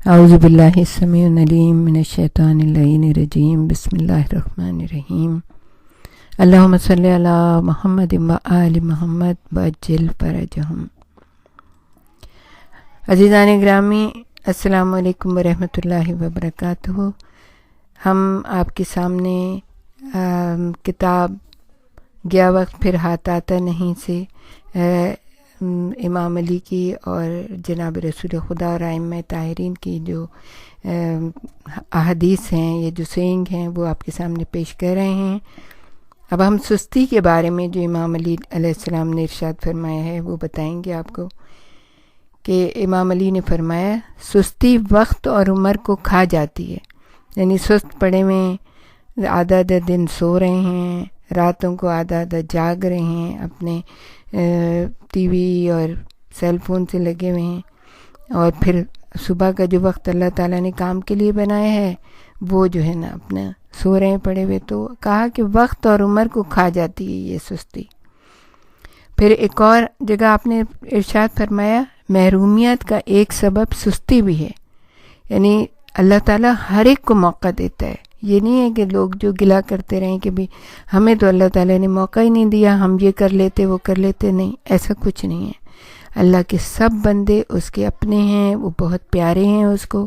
اعوذ باللہ السمیع العلیم من الشیطان اللعین الرجیم بسم اللہ الرحمن الرحیم اللہم صلی علی محمد و آل محمد وعجل فرجہم۔ عزیزان گرامی، السلام علیکم ورحمۃ اللہ وبرکاتہ۔ ہم آپ کے سامنے کتاب گیا وقت پھر ہاتھ آتا نہیں سے امام علی کی اور جناب رسول خدا اور ائمہ طاہرین کی جو احادیث ہیں، یہ جو سینگ ہیں، وہ آپ کے سامنے پیش کر رہے ہیں۔ اب ہم سستی کے بارے میں جو امام علی علیہ السلام نے ارشاد فرمایا ہے وہ بتائیں گے آپ کو، کہ امام علی نے فرمایا سستی وقت اور عمر کو کھا جاتی ہے، یعنی سست پڑے میں آدھا آدھا دن سو رہے ہیں، راتوں کو آدھا آدھا جاگ رہے ہیں، اپنے ٹی وی اور سیل فون سے لگے ہوئے ہیں، اور پھر صبح کا جو وقت اللہ تعالیٰ نے کام کے لیے بنایا ہے وہ جو ہے نا اپنا سو رہے ہیں پڑے ہوئے۔ تو کہا کہ وقت اور عمر کو کھا جاتی ہے یہ سستی۔ پھر ایک اور جگہ آپ نے ارشاد فرمایا محرومیت کا ایک سبب سستی بھی ہے، یعنی اللہ تعالیٰ ہر ایک کو موقع دیتا ہے۔ یہ نہیں ہے کہ لوگ جو گلا کرتے رہیں کہ بھی ہمیں تو اللہ تعالیٰ نے موقع ہی نہیں دیا، ہم یہ کر لیتے وہ کر لیتے، نہیں، ایسا کچھ نہیں ہے۔ اللہ کے سب بندے اس کے اپنے ہیں، وہ بہت پیارے ہیں اس کو،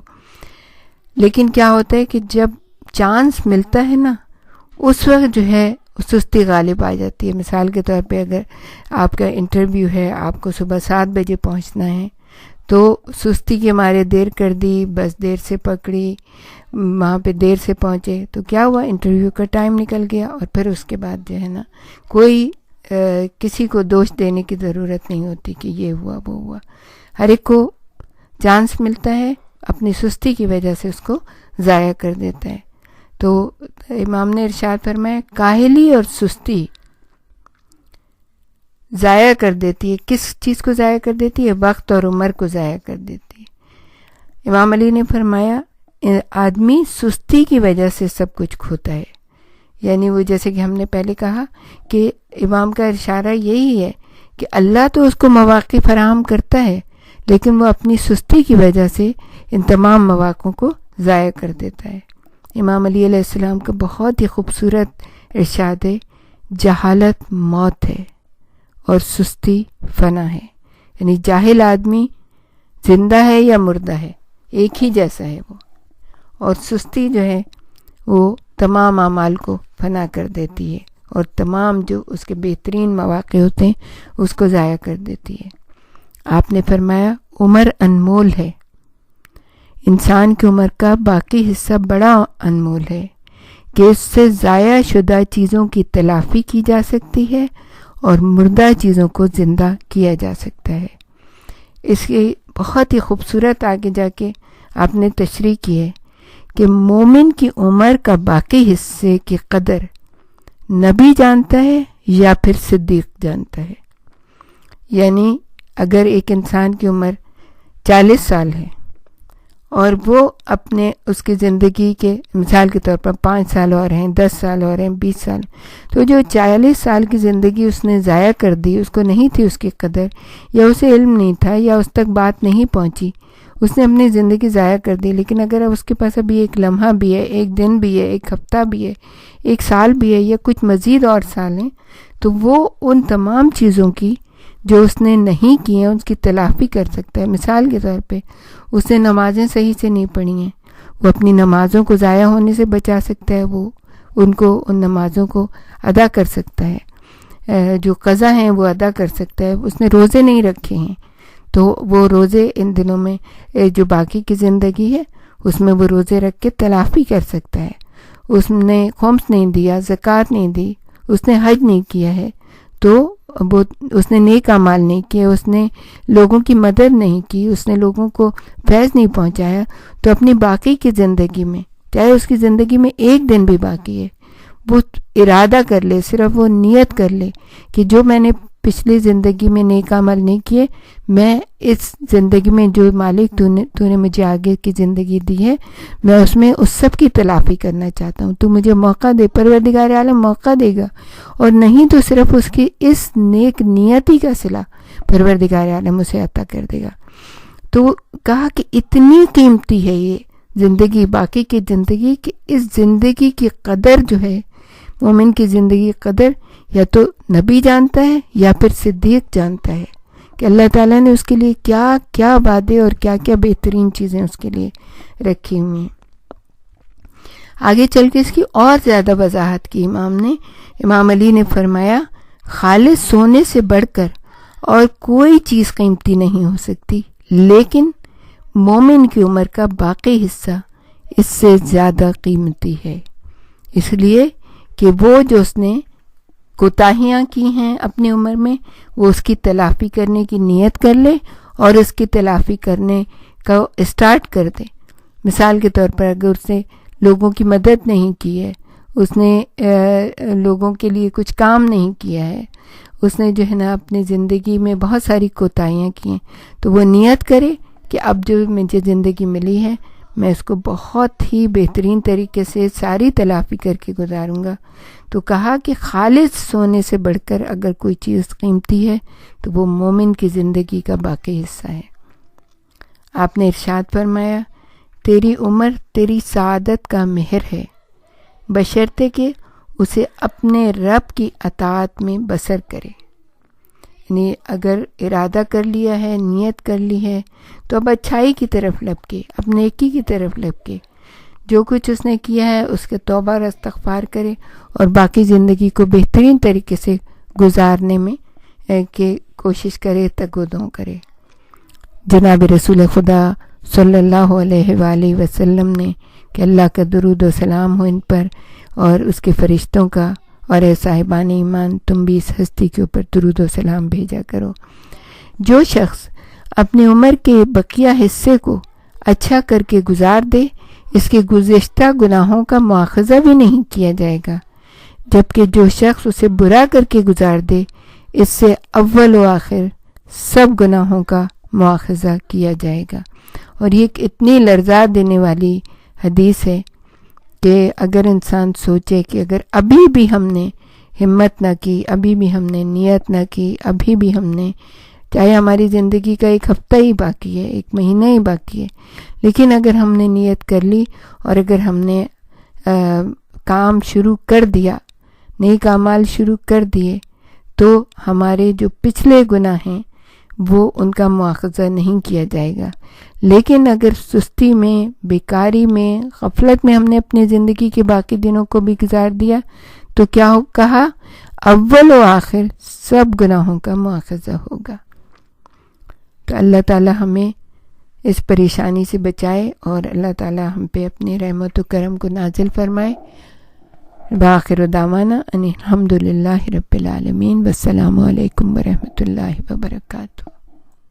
لیکن کیا ہوتا ہے کہ جب چانس ملتا ہے نا اس وقت جو ہے سستی غالب آ جاتی ہے۔ مثال کے طور پہ اگر آپ کا انٹرویو ہے، آپ کو صبح 7 بجے پہنچنا ہے، تو سستی کے مارے دیر کر دی، بس دیر سے پکڑی، وہاں پہ دیر سے پہنچے، تو کیا ہوا، انٹرویو کا ٹائم نکل گیا، اور پھر اس کے بعد جو ہے نا کوئی کسی کو دوش دینے کی ضرورت نہیں ہوتی کہ یہ ہوا وہ ہوا۔ ہر ایک کو چانس ملتا ہے، اپنی سستی کی وجہ سے اس کو ضائع کر دیتا ہے۔ تو امام نے ارشاد فرمایا کاہلی اور سستی ضائع کر دیتی ہے۔ کس چیز کو ضائع کر دیتی ہے؟ وقت اور عمر کو ضائع کر دیتی ہے۔ امام علی نے فرمایا آدمی سستی کی وجہ سے سب کچھ کھوتا ہے، یعنی وہ جیسے کہ ہم نے پہلے کہا کہ امام کا اشارہ یہی ہے کہ اللہ تو اس کو مواقع فراہم کرتا ہے، لیکن وہ اپنی سستی کی وجہ سے ان تمام مواقعوں کو ضائع کر دیتا ہے۔ امام علی علیہ السلام کا بہت ہی خوبصورت ارشاد ہے، جہالت موت ہے اور سستی فنا ہے، یعنی جاہل آدمی زندہ ہے یا مردہ ہے، ایک ہی جیسا ہے وہ، اور سستی جو ہے وہ تمام اعمال کو فنا کر دیتی ہے اور تمام جو اس کے بہترین مواقع ہوتے ہیں اس کو ضائع کر دیتی ہے۔ آپ نے فرمایا عمر انمول ہے، انسان کی عمر کا باقی حصہ بڑا انمول ہے کہ اس سے ضائع شدہ چیزوں کی تلافی کی جا سکتی ہے اور مردہ چیزوں کو زندہ کیا جا سکتا ہے۔ اس کی بہت ہی خوبصورت آگے جا کے آپ نے تشریح کی ہے کہ مومن کی عمر کا باقی حصے کی قدر نبی جانتا ہے یا پھر صدیق جانتا ہے، یعنی اگر ایک انسان کی عمر 40 سال ہے اور وہ اپنے اس کی زندگی کے مثال کے طور پر 5 سال اور ہیں، 10 سال اور ہیں، 20 سال، تو جو 40 سال کی زندگی اس نے ضائع کر دی، اس کو نہیں تھی اس کی قدر، یا اسے علم نہیں تھا، یا اس تک بات نہیں پہنچی، اس نے اپنی زندگی ضائع کر دی۔ لیکن اگر اس کے پاس ابھی ایک لمحہ بھی ہے، ایک دن بھی ہے، ایک ہفتہ بھی ہے، ایک سال بھی ہے، یا کچھ مزید اور سال ہیں، تو وہ ان تمام چیزوں کی جو اس نے نہیں کی ہیں اس کی تلافی کر سکتا ہے۔ مثال کے طور پہ اس نے نمازیں صحیح سے نہیں پڑھی ہیں، وہ اپنی نمازوں کو ضائع ہونے سے بچا سکتا ہے، وہ ان نمازوں کو ادا کر سکتا ہے، جو قضا ہیں وہ ادا کر سکتا ہے۔ اس نے روزے نہیں رکھے ہیں تو وہ روزے ان دنوں میں جو باقی کی زندگی ہے اس میں وہ روزے رکھ کے تلافی کر سکتا ہے۔ اس نے خمس نہیں دیا، زکوٰۃ نہیں دی، اس نے حج نہیں کیا ہے، تو اس نے نیک اعمال نہیں کیے، اس نے لوگوں کی مدد نہیں کی، اس نے لوگوں کو فیض نہیں پہنچایا، تو اپنی باقی کی زندگی میں چاہے اس کی زندگی میں ایک دن بھی باقی ہے، وہ ارادہ کر لے، صرف وہ نیت کر لے کہ جو میں نے پچھلی زندگی میں نیک عمل نہیں کیے، میں اس زندگی میں جو مالک تو نے مجھے آگے کی زندگی دی ہے، میں اس میں اس سب کی تلافی کرنا چاہتا ہوں، تو مجھے موقع دے، پروردگار عالم موقع دے گا، اور نہیں تو صرف اس کی اس نیک نیتی کا صلہ پروردگار عالم اسے عطا کر دے گا۔ تو کہا کہ اتنی قیمتی ہے یہ زندگی، باقی کی زندگی، کہ اس زندگی کی قدر جو ہے، مومن کی زندگی کی قدر یا تو نبی جانتا ہے یا پھر صدیق جانتا ہے کہ اللہ تعالیٰ نے اس کے لیے کیا کیا وعدے اور کیا کیا بہترین چیزیں اس کے لیے رکھی ہوئی ہیں۔ آگے چل کے اس کی اور زیادہ وضاحت کی امام علی نے فرمایا، خالص سونے سے بڑھ کر اور کوئی چیز قیمتی نہیں ہو سکتی، لیکن مومن کی عمر کا باقی حصہ اس سے زیادہ قیمتی ہے، اس لیے کہ وہ جو اس نے کوتاہیاں کی ہیں اپنی عمر میں، وہ اس کی تلافی کرنے کی نیت کر لے اور اس کی تلافی کرنے کا اسٹارٹ کر دے۔ مثال کے طور پر اگر اس نے لوگوں کی مدد نہیں کی ہے، اس نے لوگوں کے لیے کچھ کام نہیں کیا ہے، اس نے جو ہے نا اپنی زندگی میں بہت ساری کوتاہیاں کی ہیں، تو وہ نیت کرے کہ اب جو مجھے زندگی ملی ہے میں اس کو بہت ہی بہترین طریقے سے ساری تلافی کر کے گزاروں گا۔ تو کہا کہ خالص سونے سے بڑھ کر اگر کوئی چیز قیمتی ہے تو وہ مومن کی زندگی کا باقی حصہ ہے۔ آپ نے ارشاد فرمایا، تیری عمر تیری سعادت کا مہر ہے، بشرطے کہ اسے اپنے رب کی اطاعت میں بسر کرے۔ یعنی اگر ارادہ کر لیا ہے، نیت کر لی ہے، تو اب اچھائی کی طرف لپکے، اب نیکی کی طرف لپکے، جو کچھ اس نے کیا ہے اس کے توبہ اور استغفار کرے اور باقی زندگی کو بہترین طریقے سے گزارنے میں کہ کوشش کرے، تگودوں کرے۔ جناب رسول خدا صلی اللہ علیہ وآلہ وسلم نے کہ اللہ کا درود و سلام ہو ان پر اور اس کے فرشتوں کا، اور اے صاحبان ایمان تم بھی اس ہستی کے اوپر درود و سلام بھیجا کرو۔ جو شخص اپنی عمر کے بقیہ حصے کو اچھا کر کے گزار دے، اس کے گزشتہ گناہوں کا مواخذہ بھی نہیں کیا جائے گا، جبکہ جو شخص اسے برا کر کے گزار دے، اس سے اول و آخر سب گناہوں کا مواخذہ کیا جائے گا۔ اور یہ ایک اتنی لرزا دینے والی حدیث ہے کہ اگر انسان سوچے کہ اگر ابھی بھی ہم نے ہمت نہ کی، ابھی بھی ہم نے نیت نہ کی، ابھی بھی ہم نے، چاہے ہماری زندگی کا ایک ہفتہ ہی باقی ہے، ایک مہینہ ہی باقی ہے، لیکن اگر ہم نے نیت کر لی اور اگر ہم نے کام شروع کر دیا، نیک اعمال شروع کر دیے، تو ہمارے جو پچھلے گناہ ہیں وہ ان کا مواخذہ نہیں کیا جائے گا۔ لیکن اگر سستی میں، بیکاری میں، غفلت میں ہم نے اپنی زندگی کے باقی دنوں کو بھی گزار دیا تو کیا کہا؟ اول و آخر سب گناہوں کا مواخذہ ہوگا۔ تو اللہ تعالی ہمیں اس پریشانی سے بچائے اور اللہ تعالی ہم پہ اپنی رحمت و کرم کو نازل فرمائے۔ بآخر دعوانا ان الحمد للہ رب العالمین، والسلام علیکم ورحمۃ اللہ وبرکاتہ۔